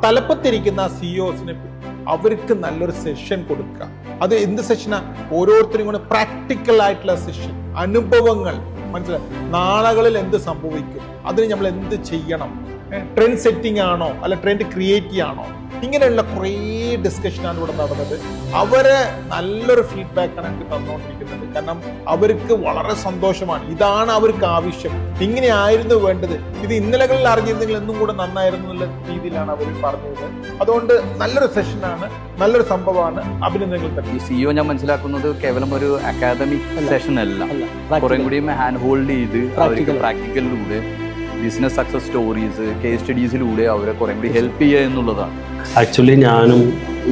തലപ്പത്തിരിക്കുന്ന സിഇഒസിന് അവർക്ക് നല്ലൊരു സെഷൻ കൊടുക്കുക. അത് എന്ത് സെഷനാ? ഓരോരുത്തരും കൂടെ പ്രാക്ടിക്കൽ ആയിട്ടുള്ള സെഷൻ, അനുഭവങ്ങൾ മനസ്സിലായി. നാളുകളിൽ എന്ത് സംഭവിക്കും, അതിന് നമ്മൾ എന്ത് ചെയ്യണം, ട്രെൻഡ് സെറ്റിംഗ് ആണോ അല്ല ട്രെൻഡ് ക്രിയേറ്റ് ആണോ, ഇങ്ങനെയുള്ള കുറേ ഡിസ്കഷനാണ് ഇവിടെ നടന്നത്. അവരെ നല്ലൊരു ഫീഡ്ബാക്കാണ് എനിക്ക് തന്നുകൊണ്ടിരിക്കുന്നത്. കാരണം അവർക്ക് വളരെ സന്തോഷമാണ്. ഇതാണ് അവർക്ക് ആവശ്യം, ഇങ്ങനെയായിരുന്നു വേണ്ടത്, ഇത് ഇന്നലകളിൽ അറിഞ്ഞിരുന്നെങ്കിൽ എന്നും കൂടെ നന്നായിരുന്നു എന്നുള്ള രീതിയിലാണ് അവർ പറഞ്ഞത്. അതുകൊണ്ട് നല്ലൊരു സെഷനാണ്, നല്ലൊരു സംഭവമാണ്. അഭിനന്ദനങ്ങൾ തന്നെ. ഈ സിഇഒ ഞാൻ മനസ്സിലാക്കുന്നത് കേവലം ഒരു അക്കാദമിക് സെഷൻ അല്ല, കുറേ കൂടിയും ഹാൻഡ് ഹോൾഡ് ചെയ്ത് അവർക്ക് പ്രാക്ടിക്കലിലൂടെ ബിസിനസ് സക്സസ് സ്റ്റോറീസ്, കേസ് സ്റ്റഡീസിലൂടെ അവരെ കുറേ കൂടി ഹെൽപ്പ് ചെയ്യുക എന്നുള്ളതാണ്. ആക്ച്വലി ഞാനും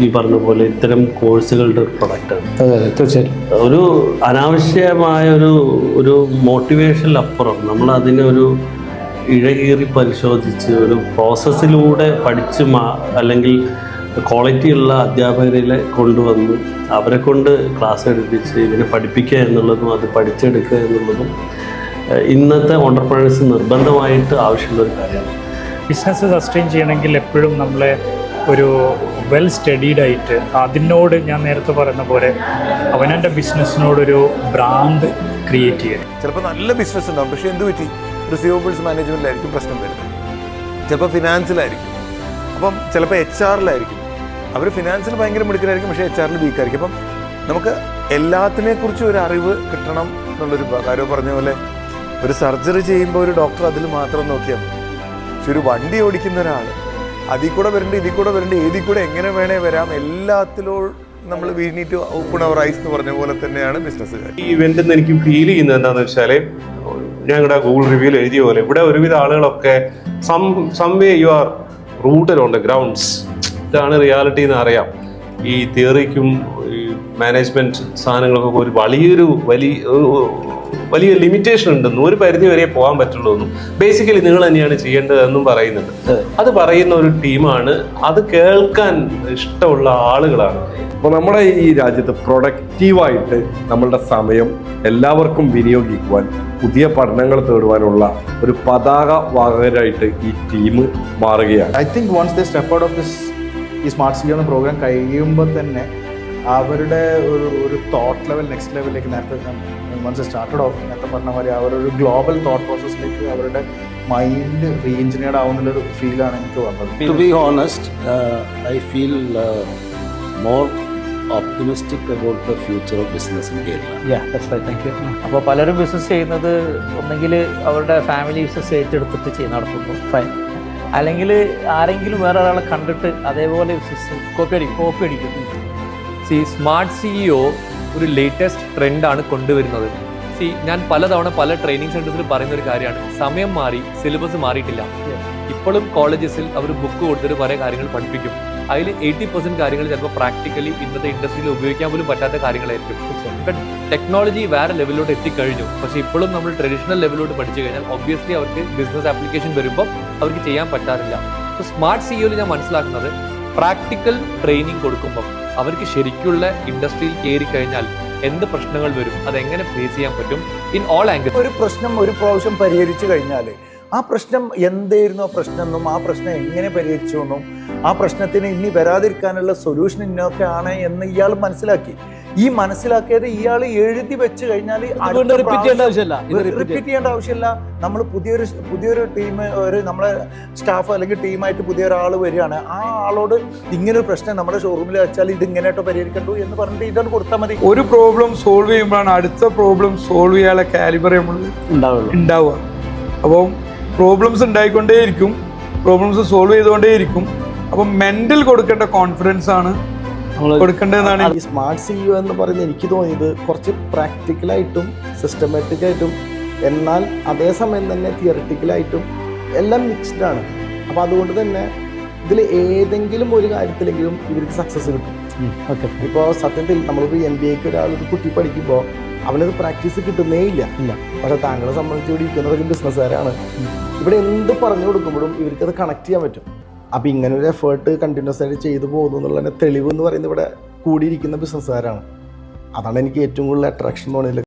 ഈ പറഞ്ഞ പോലെ ഇത്തരം കോഴ്സുകളുടെ ഒരു പ്രൊഡക്റ്റാണ്. തീർച്ചയായും ഒരു അനാവശ്യമായ ഒരു മോട്ടിവേഷനിലപ്പുറം നമ്മൾ അതിനെ ഒരു ഇഴകീറി പരിശോധിച്ച് ഒരു പ്രോസസ്സിലൂടെ പഠിച്ച് അല്ലെങ്കിൽ ക്വാളിറ്റിയുള്ള അധ്യാപകരെ കൊണ്ടുവന്ന് അവരെ കൊണ്ട് ക്ലാസ് എടുപ്പിച്ച് ഇതിനെ പഠിപ്പിക്കുക എന്നുള്ളതും അത് പഠിച്ചെടുക്കുക എന്നുള്ളതും ഇന്നത്തെ ഓണ്ടർപ്രണേഴ്സ് നിർബന്ധമായിട്ട് ആവശ്യമുള്ളൊരു കാര്യമാണ്. ബിസിനസ് സസ്റ്റെയിൻ ചെയ്യണമെങ്കിൽ എപ്പോഴും നമ്മളെ ഒരു വെൽ സ്റ്റഡീഡ് ആയിട്ട് അതിനോട് ഞാൻ നേരത്തെ പറയുന്ന പോലെ അവനവൻ്റെ ബിസിനസ്സിനോടൊരു ബ്രാൻഡ് ക്രിയേറ്റ് ചെയ്യണം. ചിലപ്പോൾ നല്ല ബിസിനസ് ഉണ്ടാവും, പക്ഷേ എന്ത് പറ്റി റിസീവബിൾസ് മാനേജ്മെൻറ്റിലായിരിക്കും പ്രശ്നം വരുന്നത്, ചിലപ്പോൾ ഫിനാൻസിലായിരിക്കും, അപ്പം ചിലപ്പോൾ HR-ലായിരിക്കും. അവർ ഫിനാൻസിൽ ഭയങ്കര മിടുക്കലായിരിക്കും, പക്ഷേ HR-ൽ വീക്കായിരിക്കും. അപ്പം നമുക്ക് എല്ലാത്തിനെക്കുറിച്ചും ഒരു അറിവ് കിട്ടണം എന്നുള്ളൊരു കാര്യം പറഞ്ഞ പോലെ ഒരു സർജറി ചെയ്യുമ്പോൾ ഒരു ഡോക്ടർ അതിൽ മാത്രം നോക്കിയാൽ മതി. പക്ഷെ ഒരു വണ്ടി ഓടിക്കുന്ന ഒരാൾ അതിൽ കൂടെ വരണ്ട്, ഇതിൽ കൂടെ വരണ്ട്, ഏതിൽ കൂടെ എങ്ങനെ വേണേ വരാം, എല്ലാത്തിലും നമ്മൾ we need to open our eyes എന്ന് പറഞ്ഞ പോലെ തന്നെയാണ് ബിസിനസ്സുകാർ. ഈ ഇവന്റിൽ നിന്ന് എനിക്ക് ഫീൽ ചെയ്യുന്നത് എന്താണെന്ന് വെച്ചാൽ, ഞങ്ങളുടെ ഗൂഗിൾ റിവ്യൂവിൽ എഴുതിയ പോലെ ഇവിടെ ഒരുവിധ ആളുകളൊക്കെ സംവേ you are rooted on the grounds. ഇതാണ് റിയാലിറ്റി എന്ന് അറിയാം. ഈ തിയറിക്കും ഈ മാനേജ്മെന്റ് സാധനങ്ങൾക്കൊക്കെ ഒരു വലിയ ലിമിറ്റേഷൻ ഉണ്ടെന്നും ഒരു പരിധി വരെ പോകാൻ പറ്റുള്ളൂ എന്നും ബേസിക്കലി നിങ്ങൾ തന്നെയാണ് ചെയ്യേണ്ടതെന്നും പറയുന്നുണ്ട്. അത് പറയുന്ന ഒരു ടീമാണ്, അത് കേൾക്കാൻ ഇഷ്ടമുള്ള ആളുകളാണ്. അപ്പോൾ നമ്മുടെ ഈ രാജ്യത്ത് പ്രൊഡക്റ്റീവായിട്ട് നമ്മളുടെ സമയം എല്ലാവർക്കും വിനിയോഗിക്കുവാൻ, പുതിയ പഠനങ്ങൾ തേടുവാനുള്ള ഒരു പതാക വാഹകരായിട്ട് ഈ ടീം മാറുകയാണ്. I think once they step out of this ഈ സ്മാർട്ട് സിറ്റി എന്ന പ്രോഗ്രാം കഴിയുമ്പോൾ തന്നെ അവരുടെ ഒരു തോട്ട് ലെവൽ നെക്സ്റ്റ് ലെവലിലേക്ക് നേരത്തെ വൺസ് സ്റ്റാർട്ടഡ് ഓഫ് നേരത്തെ പറഞ്ഞ മാതിരി അവരൊരു ഗ്ലോബൽ തോട്ട് പ്രോസസ്സിലേക്ക് അവരുടെ മൈൻഡ് റീഎഞ്ചിനീയർഡ് ആവുന്നുള്ളൊരു ഫീലാണ് എനിക്ക് വന്നത്. To be honest, I feel more optimistic about the future of business in Kerala. Thank you. അപ്പോൾ പലരും ബിസിനസ് ചെയ്യുന്നത് ഒന്നെങ്കിൽ അവരുടെ ഫാമിലി ബിസിനസ് ഏറ്റെടുത്തിട്ട് നടത്തുന്നു, ഫൈൻ, അല്ലെങ്കിൽ ആരെങ്കിലും വേറെ ഒരാളെ കണ്ടിട്ട് അതേപോലെ ബിസിനസ് കോപ്പി അടിക്കുന്നു. സ്മാർട്ട് സിഇഒ ഒരു ലേറ്റസ്റ്റ് ട്രെൻഡാണ് കൊണ്ടുവരുന്നത്. ഞാൻ പലതവണ പല ട്രെയിനിങ് സെൻറ്റേഴ്സിൽ പറയുന്ന ഒരു കാര്യമാണ്, സമയം മാറി, സിലബസ് മാറിയിട്ടില്ല. ഇപ്പോഴും കോളേജസിൽ അവർ ബുക്ക് കൊടുത്തിട്ട് പല കാര്യങ്ങൾ പഠിപ്പിക്കും. അതിൽ 80% കാര്യങ്ങൾ ചിലപ്പോൾ പ്രാക്ടിക്കലി ഇന്നത്തെ ഇൻഡസ്ട്രിയിൽ ഉപയോഗിക്കാൻ പോലും പറ്റാത്ത കാര്യങ്ങളായിരിക്കും. ഇപ്പം ടെക്നോളജി വേറെ ലെവലിലോട്ട് എത്തിക്കഴിഞ്ഞു, പക്ഷേ ഇപ്പോഴും നമ്മൾ ട്രഡീഷണൽ ലെവലിലോട്ട് പഠിച്ചു കഴിഞ്ഞാൽ ഒബ്വിയസ്ലി അവർക്ക് ബിസിനസ് ആപ്ലിക്കേഷൻ വരുമ്പോൾ അവർക്ക് ചെയ്യാൻ പറ്റാറില്ല. അപ്പോൾ സ്മാർട്ട് സിഇഒയിൽ ഞാൻ മനസ്സിലാക്കുന്നത് പ്രാക്ടിക്കൽ ട്രെയിനിങ് കൊടുക്കുമ്പോൾ അവർക്ക് ശരിക്കുള്ള ഇൻഡസ്ട്രിയിൽ കയറി കഴിഞ്ഞാൽ എന്ത് പ്രശ്നങ്ങൾ വരും, അതെങ്ങനെ ഫേസ് ചെയ്യാൻ പറ്റും ഇൻ ഓൾ ആംഗിൾ. ഒരു പ്രശ്നം ഒരു പ്രാവശ്യം പരിഹരിച്ചു കഴിഞ്ഞാൽ ആ പ്രശ്നം എന്തായിരുന്നു ആ പ്രശ്നം എന്നും ആ പ്രശ്നം എങ്ങനെ പരിഹരിച്ചു എന്നും ആ പ്രശ്നത്തിന് ഇനി വരാതിരിക്കാനുള്ള സൊല്യൂഷൻ ഇന്നൊക്കെ ആണ് എന്ന് ഇയാൾ മനസ്സിലാക്കി. ഈ മനസ്സിലാക്കിയത് ഇയാൾ എഴുതി വെച്ച് കഴിഞ്ഞാൽ റിപ്പീറ്റ് ചെയ്യേണ്ട ആവശ്യമില്ല. നമ്മൾ പുതിയൊരു ടീം, നമ്മളെ സ്റ്റാഫ് അല്ലെങ്കിൽ ടീമായിട്ട് പുതിയൊരാൾ വരികയാണ്, ആ ആളോട് ഇങ്ങനൊരു പ്രശ്നം നമ്മുടെ ഷോറൂമിൽ വെച്ചാൽ ഇത് ഇങ്ങനെയായിട്ടോ പരിഹരിക്കണ്ടു എന്ന് പറഞ്ഞിട്ട് ഇതാണ് കൊടുത്താൽ മതി. ഒരു പ്രോബ്ലം സോൾവ് ചെയ്യുമ്പോഴാണ് അടുത്ത പ്രോബ്ലം സോൾവ് ചെയ്യാനുള്ള കാലിബർ നമ്മൾ ഉണ്ടാവുക. അപ്പം പ്രോബ്ലംസ് ഉണ്ടായിക്കൊണ്ടേയിരിക്കും, പ്രോബ്ലംസ് സോൾവ് ചെയ്തുകൊണ്ടേയിരിക്കും. അപ്പം മെന്റൽ കൊടുക്കേണ്ട കോൺഫിഡൻസ് ആണ് കൊടുക്കേണ്ടതെന്നാണ്. ഈ സ്മാർട്ട് സിഇഒ എന്ന് പറയുന്നത് എനിക്ക് തോന്നിയത് കുറച്ച് പ്രാക്ടിക്കലായിട്ടും സിസ്റ്റമാറ്റിക്കായിട്ടും എന്നാൽ അതേസമയം തന്നെ തിയറിറ്റിക്കലായിട്ടും എല്ലാം മിക്സ്ഡ് ആണ്. അപ്പോൾ അതുകൊണ്ട് തന്നെ ഇതിൽ ഏതെങ്കിലും ഒരു കാര്യത്തിലെങ്കിലും ഇവർക്ക് സക്സസ് കിട്ടും. ഇപ്പോൾ സത്യത്തിൽ നമ്മളിപ്പോൾ MBAക്ക് ഒരാളൊരു കുട്ടി പഠിക്കുമ്പോൾ അവനത് പ്രാക്ടീസ് കിട്ടുന്നേ ഇല്ല. പക്ഷെ താങ്കളെ സംബന്ധിച്ച് ഇവിടെ ഇരിക്കുന്നവരൊക്കെ ബിസിനസ്സുകാരാണ്. ഇവിടെ എന്ത് പറഞ്ഞു കൊടുക്കുമ്പോഴും ഇവർക്കത് കണക്ട് ചെയ്യാൻ പറ്റും. അപ്പോൾ ഇങ്ങനൊരു എഫേർട്ട് കണ്ടിന്യൂസ് ആയിട്ട് ചെയ്തു പോകുന്നു എന്നുള്ളതിൻ്റെ തെളിവ് എന്ന് പറയുന്നത് ഇവിടെ കൂടിയിരിക്കുന്ന ബിസിനസ്സുകാരാണ്. അതാണ് എനിക്ക് ഏറ്റവും കൂടുതൽ അട്രാക്ഷൻ തോന്നിയത്.